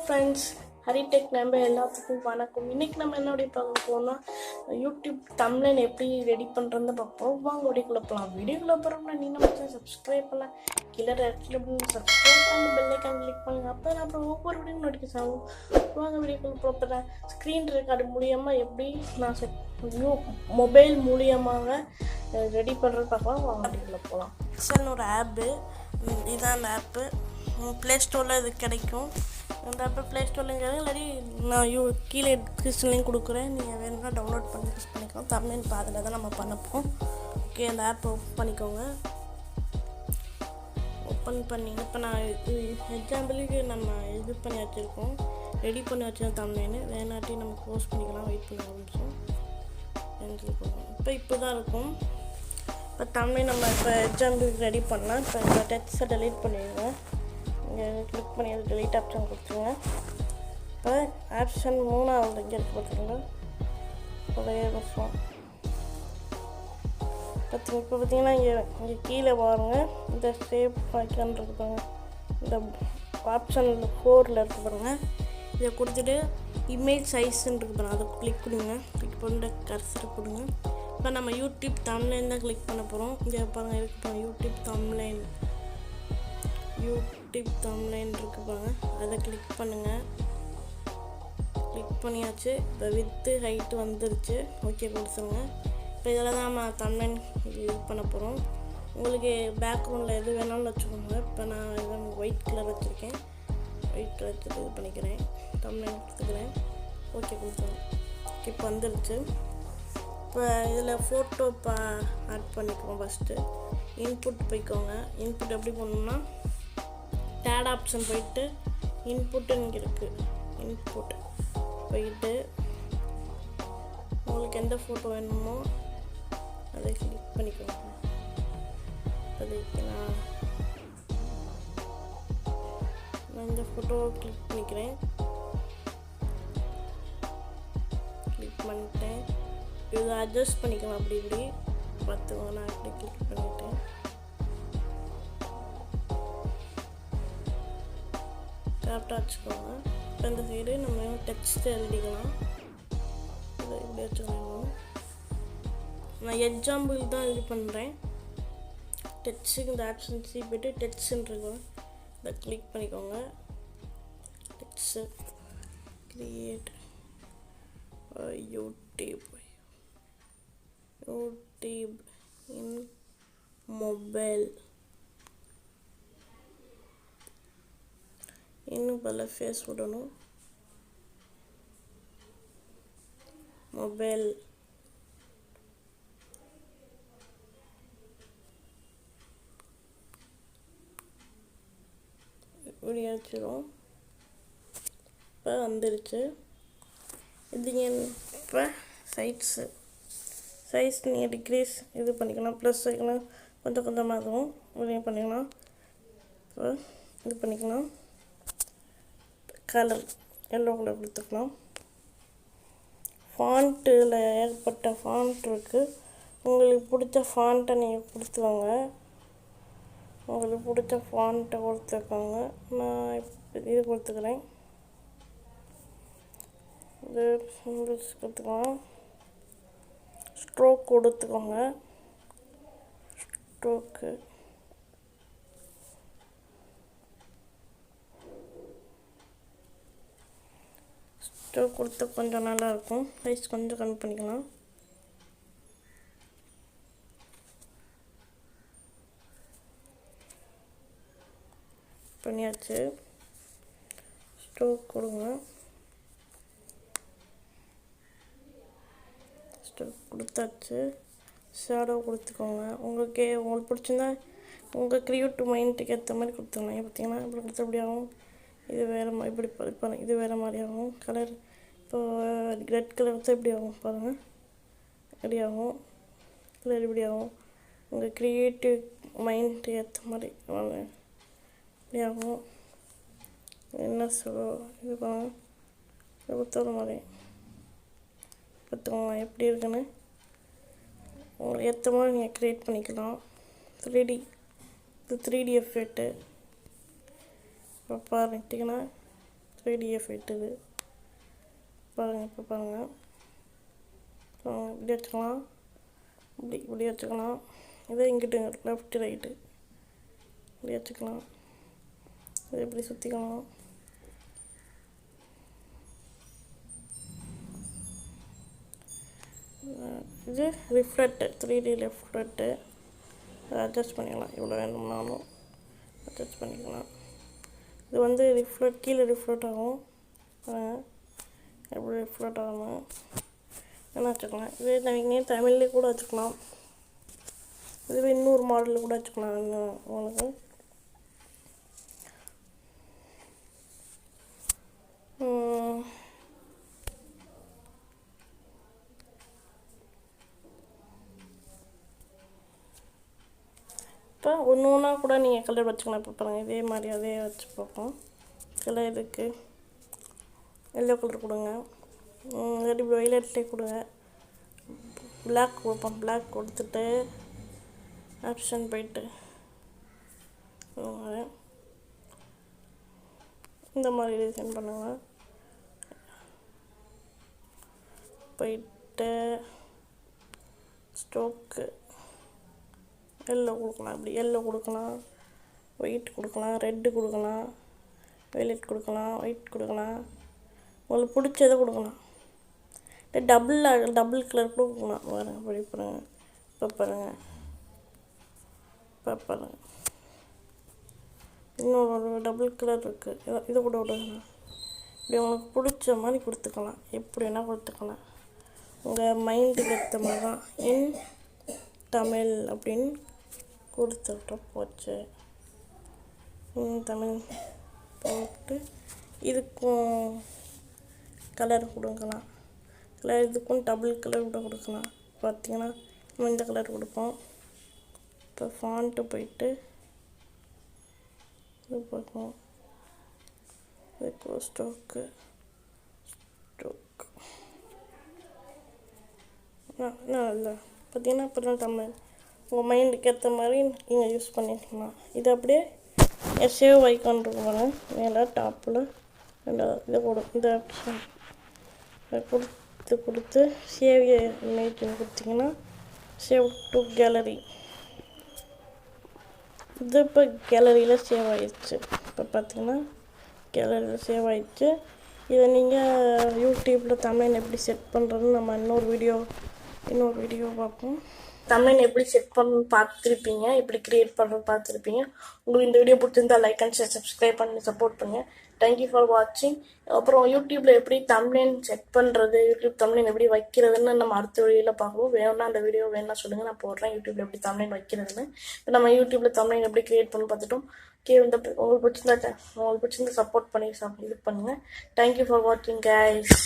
Friends, ஹரிடெக் நம்ம எல்லாத்துக்கும் வணக்கம். இன்றைக்கி நம்ம என்ன பார்க்க போனால் யூடியூப் தம்ப்நெயில் எப்படி ரெடி பண்ணுறதுன்னு பார்ப்போம். வாங்க வீடியோக்குள்ளே போகலாம். வீடியோக்குள்ளே போகிறோம்னா நீ நம்ம சப்ஸ்கிரைப் பண்ணலாம், கீழே சப்ஸ்கிரைப் பண்ணி பெல்லைக்கான் கிளிக் பண்ணுங்கள். அப்போ தான் அப்புறம் ஒவ்வொரு வீடியோ நோட்டிஃபிகேஷன் ஆகும். வாங்க வீடியோக்குள்ளே போகிறேன். ஸ்க்ரீன் ரெக்கார்டு மூலியமாக எப்படி நான் மொபைல் மூலியமாக ரெடி பண்ணுறது பார்க்கலாம். வாங்க வீடியோக்குள்ளே போகலாம். எக்ஸல்னு ஒரு ஆப்பு, இதான் அந்த ஆப்பு. ப்ளே ஸ்டோரில் இது கிடைக்கும். அந்த ஆப்பை ப்ளே ஸ்டோர்லேயும் கிடைக்கும், இல்லாட்டி நான் கீழே டிஸ்கிரிப்ஷன்லேயும் கொடுக்குறேன். நீங்கள் வேணும்னா டவுன்லோட் பண்ணி யூஸ் பண்ணிக்கலாம். தம்ப்நெயில் இப்போ அதில் தான் நம்ம பண்ணப்போம். ஓகே, அந்த ஆப்பை ஓப்பன் பண்ணிக்கோங்க. ஓப்பன் பண்ணிங்க. இப்போ நான் எக்ஸாம்பிளுக்கு நம்ம இது பண்ணி வச்சுருக்கோம், ரெடி பண்ணி வச்சுருக்கோம் தம்ப்நெயில். வேணாட்டி நம்ம க்ளோஸ் பண்ணிக்கலாம். வெயிட் பண்ண ஒரு நிமிஷம். இப்போ தான் இருக்கும். இப்போ தம்ப்நெயில் நம்ம இப்போ எக்ஸாம்பிளுக்கு ரெடி பண்ணலாம். இப்போ இந்த டெக்ஸ்ட்டை டெலீட் பண்ணிடுங்க. இங்கே கிளிக் பண்ணி அது டெலீட் ஆப்ஷன் கொடுத்துருங்க. இப்போ ஆப்ஷன் 3வது இங்கே இருக்குது பார்த்துருங்க. ஒரே நிமிஷம் பார்த்துங்க. இப்போ பார்த்தீங்கன்னா இங்கே கீழே பாருங்கள், இந்த சேவ் ஐக்கான் இருக்குது பாருங்க. இந்த ஆப்ஷன் 4ல் இருக்குது பாருங்கள். இதை கொடுத்துட்டு இமேஜ் சைஸ்ன்னு இருக்குது பாருங்கள், அதை கிளிக் கொடுங்க. கிளிக் பண்ணிட்டு கர்சரை கொடுங்க. இப்போ நம்ம யூடியூப் தம்ப்நெயில் தான் கிளிக் பண்ண போகிறோம். இங்கே பாருங்கள் இருக்குது பாருங்கள், யூடியூப் தம்ப்நெயில் இருக்குது பாருங்கள், அதை கிளிக் பண்ணுங்கள். கிளிக் பண்ணியாச்சு. இப்போ வித்து ஹைட்டு வந்துருச்சு. ஓகே கொடுத்துருங்க. இப்போ இதில் தான் நம்ம தம்ப்நெயில் இது பண்ண போகிறோம். உங்களுக்கு பேக்ரவுண்டில் எது வேணாலும் வச்சுக்கோங்க. இப்போ நான் இதை ஒயிட் கலர் வச்சுருக்கேன். ஒயிட் கலர் இது பண்ணிக்கிறேன், தம்ப்நெயில் கொடுத்துக்கிறேன். ஓகே கொடுத்துருங்க. இப்போ வந்துருச்சு. இப்போ இதில் ஃபோட்டோ ஆட் பண்ணிக்குவோம். ஃபஸ்ட்டு இன்புட் போய்க்கோங்க. இன்புட் எப்படி பண்ணணும்னா டேட் ஆப்ஷன் போயிட்டு இன்புட்டு இங்கே இருக்குது. இன்புட் போயிட்டு உங்களுக்கு எந்த ஃபோட்டோ வேணுமோ அதை கிளிக் பண்ணிக்கோங்க. அதுக்கு நான் இந்த ஃபோட்டோவை கிளிக் பண்ணிக்கிறேன். கிளிக் பண்ணிட்டேன். இதை அட்ஜஸ்ட் பண்ணிக்கலாம். அப்படி இப்படி பார்த்துக்கோங்க. நான் அப்படி கிளிக் பண்ணிட்டேன். கரெக்டாக வச்சுக்கோங்க. இப்போ இந்த சைடு நம்ம டெக்ஸ்ட் எழுதிக்கலாம். இதை இப்படி வச்சுக்கணும். நான் எக்ஸாம்பிள் தான் இது பண்ணுறேன். டெக்ஸ்ட்டுக்கு இந்த ஆப்ஷன் போய்ட்டு டெக்ஸ்ட்ருக்கோம், இதை கிளிக் பண்ணிக்கோங்க. டெக்ஸ்ட்டு கிரியேட் யூடியூப் இன் மொபைல். இன்னும் பல ஃபேஸ் விடணும். மொபைல் இப்படி அடிச்சிடும். இப்போ வந்துருச்சு. இது இப்போ சைஸ் நீங்கள் டிக்ரீஸ் இது பண்ணிக்கலாம், ப்ளஸ் வைக்கலாம், கொஞ்சம் கொஞ்சமாகவும் இப்படி பண்ணிக்கலாம். இப்போ இது பண்ணிக்கலாம். கலர் எல்லோ கலர் கொடுத்துக்கலாம். ஃபாண்ட்டில் ஏற்பட்ட ஃபாண்ட் இருக்குது. உங்களுக்கு பிடிச்ச ஃபாண்ட்டை நீங்கள் கொடுத்துக்கோங்க. உங்களுக்கு பிடிச்ச ஃபாண்ட்டை கொடுத்துருக்காங்க. நான் இப்போ இது கொடுத்துக்கிறேன். இது சிம்பிள்ஸ் கொடுத்துக்கலாம். ஸ்ட்ரோக் கொடுத்துக்கோங்க. ஸ்ட்ரோக்கு கொடுத்து கொஞ்சம் நல்லாயிருக்கும். சைஸ் கொஞ்சம் கம்மி பண்ணிக்கலாம். பண்ணியாச்சு. ஸ்ட்ரோக் கொடுங்க. ஸ்ட்ரோக் கொடுத்தாச்சு. ஷேடோ கொடுத்துக்கோங்க. உங்களுக்கு பிடிச்சிருந்தா உங்கள் க்ரியேட்டிவ் மைண்டுக்கு ஏற்ற மாதிரி கொடுத்துக்கலாம். பார்த்தீங்கன்னா இப்படி கொடுத்தா எப்படி ஆகும், இது வேறு மாதிரி இப்படி இது வேறு மாதிரி ஆகும். கலர் இப்போ ரெட் கலர் வச்சா எப்படி ஆகும் பாருங்கள், எப்படி ஆகும். கலர் இப்படி ஆகும். உங்கள் க்ரியேட்டிவ் மைண்ட் ஏற்ற மாதிரி இப்படி ஆகும். என்ன இது பாருங்க, இது கொடுத்த மாதிரி பார்த்துக்கோங்க எப்படி இருக்குன்னு. உங்களுக்கு ஏற்ற மாதிரி நீங்கள் க்ரியேட் பண்ணிக்கலாம். 3D இது 3D எஃபெக்ட்டு. இப்போ பாருட்டிங்கன்னா 3D எஃபெக்ட் இது பாருங்கள். இப்போ பாருங்கள், இப்படி வச்சுக்கலாம், இப்படி வச்சுக்கலாம். இதே இங்கிட்டு லெஃப்ட் ரைட்டு இப்படி வச்சுக்கலாம். இதை இப்படி சுற்றிக்கலாம். இது ரிஃப்ளெக்ட்டு 3D ரிஃப்ளெக்ட்டு அட்ஜஸ்ட் பண்ணிக்கலாம். இவ்வளோ வேணும்னாலும் அட்ஜஸ்ட் பண்ணிக்கலாம். இது வந்து ரிஃப்ளெக்ட் கீழே ரிஃப்ளெக்ட் ஆகும். எப்படி ரிஃப்ளெக்ட் ஆகணும் என்ன வச்சுக்கலாம். இதே நீங்கள் தமிழ்லேயே கூட வச்சுக்கலாம். இதுவே இன்னொரு மாடலில் கூட வச்சுக்கலாம். உங்களுக்கு இப்போ ஒன்று ஒன்றா கூட நீங்கள் கலர் வச்சுக்கலாம். இப்போ பாருங்கள், இதே மாதிரி அதே வச்சு பார்ப்போம். கலர் இதுக்கு எல்லோ கலர் கொடுங்க, இல்லாட்டி வயலட்லேயே கொடுங்க. பிளாக் கொடுப்போம். பிளாக் கொடுத்துட்டு ஆப்ஷன் போயிட்டு இந்த மாதிரி டிசைன் பண்ணுங்க. போயிட்டு ஸ்ட்ரோக்கு எல்லோ கொடுக்கலாம். இப்படி எல்லோ கொடுக்கலாம், ஒயிட் கொடுக்கலாம், ரெட்டு கொடுக்கலாம், வயலட் கொடுக்கலாம், ஒயிட் கொடுக்கலாம். உங்களுக்கு பிடிச்சதை கொடுக்கலாம். டபுள் கலர் கூட கொடுக்கலாம். பாருங்கள், இப்படி பாருங்கள். இப்போ பாருங்கள், இப்போ பாருங்கள், இன்னொரு டபுள் கலர் இருக்குது. இதை கூட விடுங்க. இப்படி உங்களுக்கு பிடிச்ச மாதிரி கொடுத்துக்கலாம். எப்படி வேணால் கொடுத்துக்கலாம். உங்கள் மைண்டுக்கு ஏற்ற மாதிரி தான். இன் தமிழ் அப்படின்னு கொடுத்துட்டு போச்சு. தமிழ் போட்டு இதுக்கும் கலர் கொடுக்கலாம். கலர் இதுக்கும் டபுள் கலர் கூட கொடுக்கலாம். பார்த்திங்கன்னா நம்ம இந்த கலர் கொடுப்போம். இப்போ ஃபாண்ட்டு போயிட்டு இது பார்ப்போம். இப்போ ஸ்ட்ரோக்கு இல்லை பார்த்திங்கன்னா அப்புறம் தமிழ் உங்கள் மைண்டுக்கு ஏற்ற மாதிரி நீங்கள் யூஸ் பண்ணிக்கலாம். இது அப்படியே சேவ் ஐக்கான் இருக்குவாங்க மேலே டாப்பில் ரெண்டாவது இந்த ஆப்ஷன் கொடுத்து சேவ் இமேஜ்னு கொடுத்திங்கன்னா சேவ் டு கேலரி. இது இப்போ கேலரியில் சேவ் ஆகிடுச்சு. இப்போ பார்த்திங்கன்னா கேலரியில் சேவ் ஆகிடுச்சு. இதை நீங்கள் யூடியூப்பில் தமிழ் எப்படி செட் பண்ணுறதுன்னு நம்ம இன்னொரு வீடியோ பார்ப்போம். தமிழ் எப்படி செட் பண்ணு பார்த்துருப்பீங்க, எப்படி க்ரியேட் பண்ணுறது பார்த்துருப்பீங்க. உங்களுக்கு இந்த வீடியோ பிடிச்சிருந்தா லைக் அண்ட் ஷேர் சப்ஸ்கிரைப் பண்ணி சப்போர்ட் பண்ணுங்கள். தேங்க்யூ ஃபார் வாட்சிங். அப்புறம் யூடியூப்பில் எப்படி தமிழ் செட் பண்ணுறது, யூடியூப் தமிழ் எப்படி வைக்கிறதுன்னு நம்ம அடுத்த வீடியோவில் பார்ப்போம். வேணும்னா அந்த வீடியோ வேணா சொல்லுங்கள், நான் போடுறேன் யூடியூப்பில் எப்படி தமிழ் வைக்கிறதுன்னு. இப்போ நம்ம யூடியூப்பில் தமிழ் எப்படி க்ரியேட் பண்ணி பார்த்துட்டோம். உங்களுக்கு பிடிச்சிருந்தா சப்போர்ட் பண்ணி இது பண்ணுங்கள். தேங்க்யூ ஃபார் வாட்சிங் கைஸ்.